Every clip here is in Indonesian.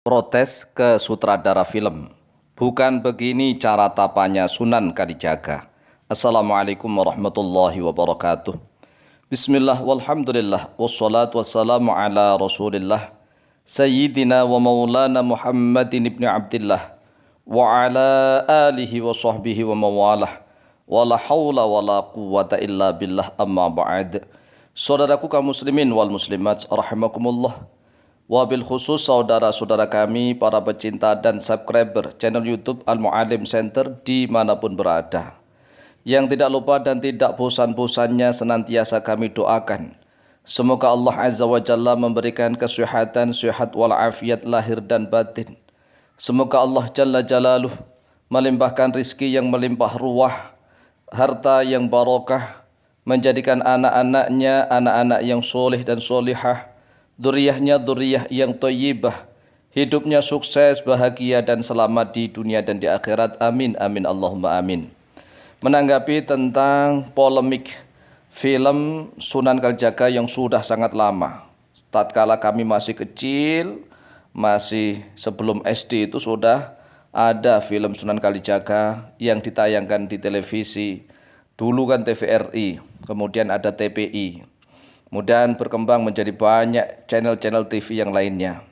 Protes ke sutradara film. Bukan begini cara tapanya Sunan Kalijaga. Assalamualaikum warahmatullahi wabarakatuh. Bismillah walhamdulillah wassalatu wassalamu ala rasulillah Sayyidina wa maulana Muhammadin ibn Abdillah wa ala alihi wa sahbihi wa mawalah wa la hawla wa la quwwata illa billah amma ba'd. Saudaraku kaum muslimin wal muslimat rahimakumullah. Wabil khusus saudara-saudara kami, para pecinta dan subscriber channel YouTube Al-Mu'alim Center dimanapun berada. Yang tidak lupa dan tidak bosan-bosannya senantiasa kami doakan. Semoga Allah Azza wa Jalla memberikan kesehatan, sehat walafiat lahir dan batin. Semoga Allah Jalla Jalaluh melimpahkan rizki yang melimpah ruah, harta yang barokah, menjadikan anak-anaknya anak-anak yang soleh dan solihah, duriyahnya duriyah yang thayyibah, hidupnya sukses, bahagia dan selamat di dunia dan di akhirat. Amin amin Allahumma amin. Menanggapi tentang polemik film Sunan Kalijaga yang sudah sangat lama. Tatkala kami masih kecil, masih sebelum SD itu sudah ada film Sunan Kalijaga yang ditayangkan di televisi. Dulu kan TVRI, kemudian ada TPI. Kemudian berkembang menjadi banyak channel-channel TV yang lainnya.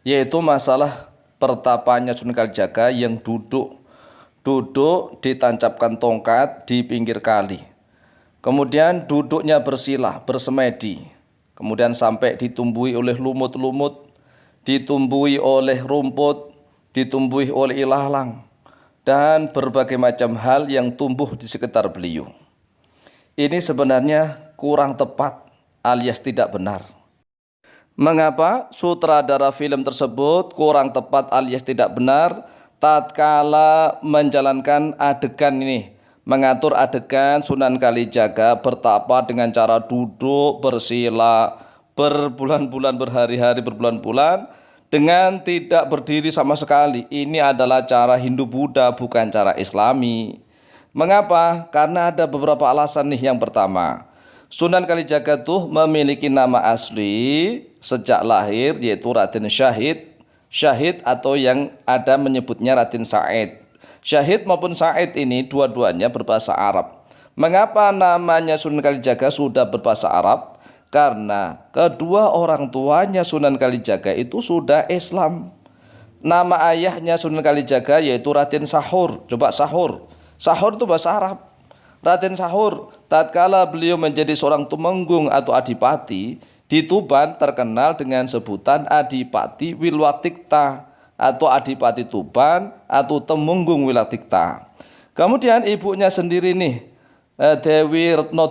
Yaitu masalah pertapanya Sunan Kalijaga yang duduk ditancapkan tongkat di pinggir kali. Kemudian duduknya bersilah, bersemedi. Kemudian sampai ditumbuhi oleh lumut-lumut, ditumbuhi oleh rumput, ditumbuhi oleh ilalang, dan berbagai macam hal yang tumbuh di sekitar beliau. Ini sebenarnya kurang tepat alias tidak benar. Mengapa sutradara film tersebut kurang tepat alias tidak benar tatkala menjalankan adegan ini, mengatur adegan Sunan Kalijaga bertapa dengan cara duduk bersila berbulan-bulan, berhari-hari, berbulan-bulan dengan tidak berdiri sama sekali. Ini adalah cara Hindu-Buddha, bukan cara Islami. Mengapa? Karena ada beberapa alasan nih. Yang pertama, Sunan Kalijaga tuh memiliki nama asli sejak lahir, yaitu Raden Syahid. Syahid atau yang ada menyebutnya Raden Said. Syahid maupun Said ini dua-duanya berbahasa Arab. Mengapa namanya Sunan Kalijaga sudah berbahasa Arab? Karena kedua orang tuanya Sunan Kalijaga itu sudah Islam. Nama ayahnya Sunan Kalijaga yaitu Raden Sahur. Coba Sahur. Sahur itu bahasa Arab. Raden Sahur tatkala beliau menjadi seorang tumenggung atau adipati di Tuban terkenal dengan sebutan Adipati Wilwatikta atau Adipati Tuban atau Temenggung Wilwatikta. Kemudian ibunya sendiri nih Dewi Retno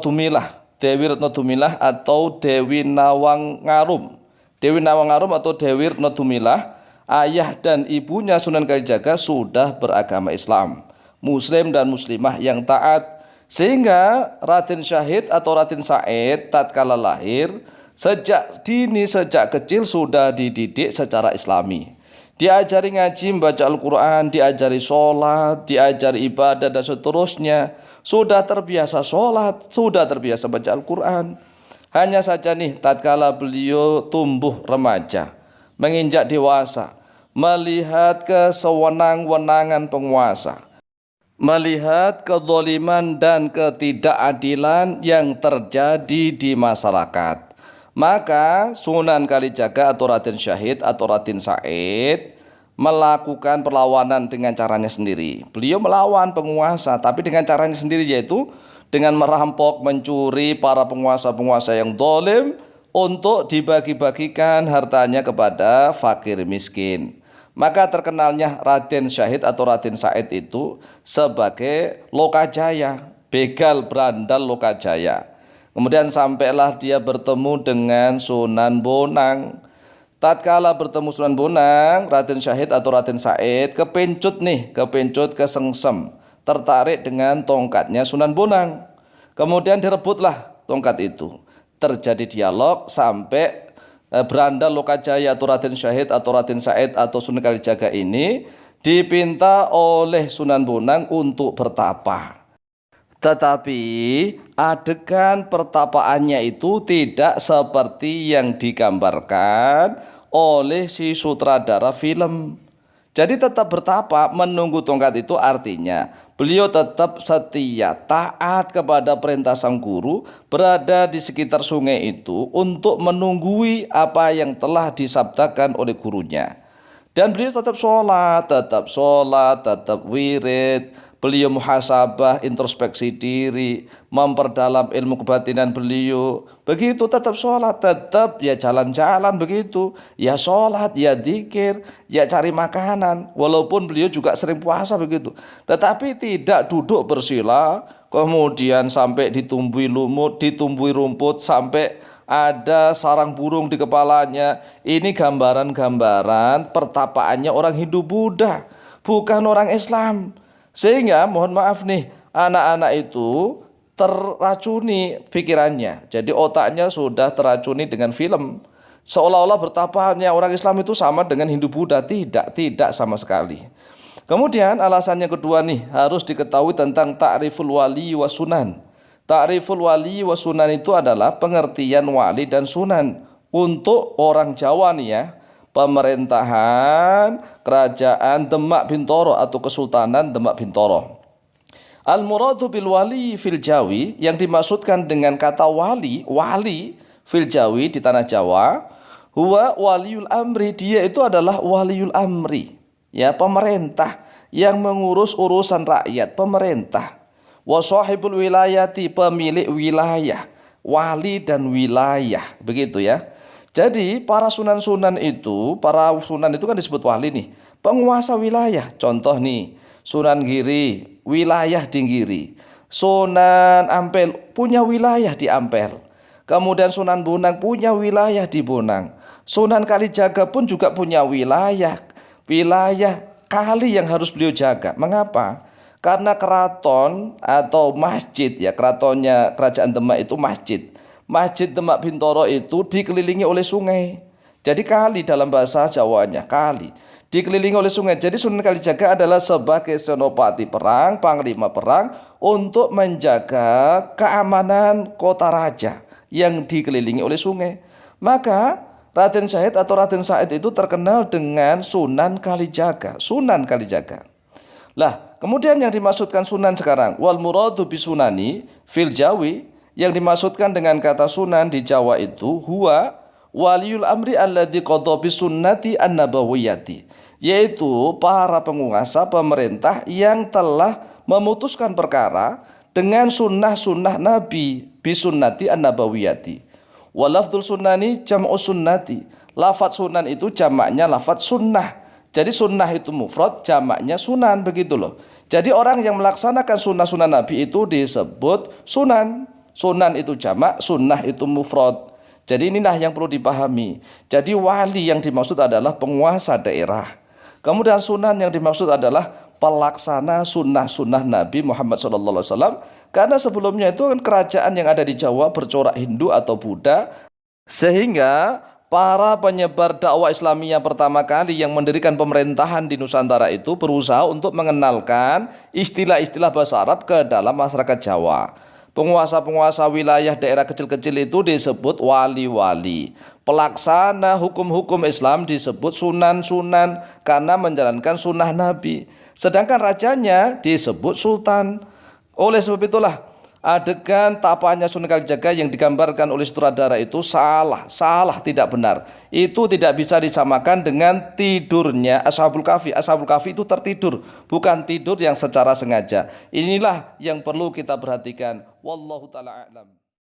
Dumilah atau Dewi Nawangarum. Dewi Nawangarum atau Dewi Retno Dumilah, ayah dan ibunya Sunan Kalijaga sudah beragama Islam, Muslim dan Muslimah yang taat. Sehingga Raden Syahid atau Raden Said tatkala lahir sejak dini, sejak kecil sudah dididik secara Islami. Diajari ngaji, membaca Al-Quran, diajari sholat, diajari ibadah dan seterusnya. Sudah terbiasa sholat, sudah terbiasa baca Al-Quran. Hanya saja nih tatkala beliau tumbuh remaja, menginjak dewasa, melihat kesewenang-wenangan penguasa, melihat kezaliman dan ketidakadilan yang terjadi di masyarakat, maka Sunan Kalijaga atau Raden Syahid atau Raden Said melakukan perlawanan dengan caranya sendiri. Beliau melawan penguasa tapi dengan caranya sendiri, yaitu dengan merampok, mencuri para penguasa-penguasa yang zalim untuk dibagi-bagikan hartanya kepada fakir miskin. Maka terkenalnya Raden Syahid atau Raden Said itu sebagai Lokajaya, begal berandal Lokajaya. Kemudian sampailah dia bertemu dengan Sunan Bonang. Tatkala bertemu Sunan Bonang, Raden Syahid atau Raden Said kepencut kesengsem, tertarik dengan tongkatnya Sunan Bonang. Kemudian direbutlah tongkat itu. Terjadi dialog sampai berandal Lokajaya atau Raden Syahid atau Raden Said atau Sunan Kalijaga ini dipinta oleh Sunan Bonang untuk bertapa. Tetapi adegan pertapaannya itu tidak seperti yang digambarkan oleh si sutradara film. Jadi tetap bertapa menunggu tongkat itu artinya beliau tetap setia, taat kepada perintah sang guru, berada di sekitar sungai itu untuk menunggui apa yang telah disabdakan oleh gurunya. Dan beliau tetap sholat, tetap wirid, beliau muhasabah, introspeksi diri, memperdalam ilmu kebatinan beliau. Begitu tetap sholat, tetap ya jalan-jalan begitu, ya sholat, ya dzikir, ya cari makanan. Walaupun beliau juga sering puasa begitu, tetapi tidak duduk bersila, kemudian sampai ditumbuhi lumut, ditumbuhi rumput, sampai ada sarang burung di kepalanya. Ini gambaran-gambaran pertapaannya orang Hindu Buddha, bukan orang Islam. Sehingga mohon maaf nih, anak-anak itu terracuni pikirannya. Jadi otaknya sudah terracuni dengan film. Seolah-olah bertapanya orang Islam itu sama dengan Hindu Buddha. Tidak sama sekali. Kemudian alasan yang kedua nih, harus diketahui tentang ta'riful wali wa sunan. Ta'riful wali wa sunan itu adalah pengertian wali dan sunan untuk orang Jawa nih ya. Pemerintahan kerajaan Demak Bintoro atau Kesultanan Demak Bintoro. Al-muradu bil wali fil Jawi, yang dimaksudkan dengan kata wali fil Jawi di tanah Jawa, huwa waliul amri, dia itu adalah waliul amri, ya pemerintah yang mengurus urusan rakyat, pemerintah. Wa sahibul wilayati, pemilik wilayah, wali dan wilayah, begitu ya. Jadi para sunan-sunan itu, kan disebut wali nih, penguasa wilayah. Contoh nih, Sunan Giri, wilayah di Giri. Sunan Ampel punya wilayah di Ampel. Kemudian Sunan Bonang punya wilayah di Bonang. Sunan Kalijaga pun juga punya wilayah kali yang harus beliau jaga. Mengapa? Karena keraton atau masjid ya, keratonnya kerajaan Demak itu masjid. Masjid Demak Bintoro itu dikelilingi oleh sungai. Jadi kali dalam bahasa Jawanya, kali. Dikelilingi oleh sungai. Jadi Sunan Kalijaga adalah sebagai senopati perang, panglima perang untuk menjaga keamanan kota raja yang dikelilingi oleh sungai. Maka Raden Syahid atau Raden Said itu terkenal dengan Sunan Kalijaga, Sunan Kalijaga. Lah, kemudian yang dimaksudkan sunan sekarang, wal muradu bisunani fil Jawi, yang dimaksudkan dengan kata sunan di Jawa itu huwa waliul amri alladzi qadha bisunnati an-nabawiyyati, yaitu para penguasa pemerintah yang telah memutuskan perkara dengan sunnah-sunnah Nabi, bisunnati an-nabawiyyati. Wa lafdzul sunnani jam'u sunnati, lafadz sunan itu jamaknya lafadz sunnah. Jadi sunnah itu mufrad, jamaknya sunan, begitu loh. Jadi orang yang melaksanakan sunnah-sunnah Nabi itu disebut sunan. Sunan itu jamak, sunnah itu mufrad. Jadi inilah yang perlu dipahami. Jadi wali yang dimaksud adalah penguasa daerah. Kemudian sunan yang dimaksud adalah pelaksana sunnah-sunnah Nabi Muhammad SAW. Karena sebelumnya itu kan kerajaan yang ada di Jawa bercorak Hindu atau Buddha. Sehingga para penyebar dakwah Islamiyah pertama kali yang mendirikan pemerintahan di Nusantara itu berusaha untuk mengenalkan istilah-istilah bahasa Arab ke dalam masyarakat Jawa. Penguasa-penguasa wilayah daerah kecil-kecil itu disebut wali-wali. Pelaksana hukum-hukum Islam disebut sunan-sunan karena menjalankan sunnah Nabi. Sedangkan rajanya disebut sultan. Oleh sebab itulah adegan tapanya Sunan Kalijaga yang digambarkan oleh sutradara itu salah, tidak benar. Itu tidak bisa disamakan dengan tidurnya Ashabul Kahfi. Ashabul Kahfi itu tertidur, bukan tidur yang secara sengaja. Inilah yang perlu kita perhatikan. Wallahu ta'ala a'lam.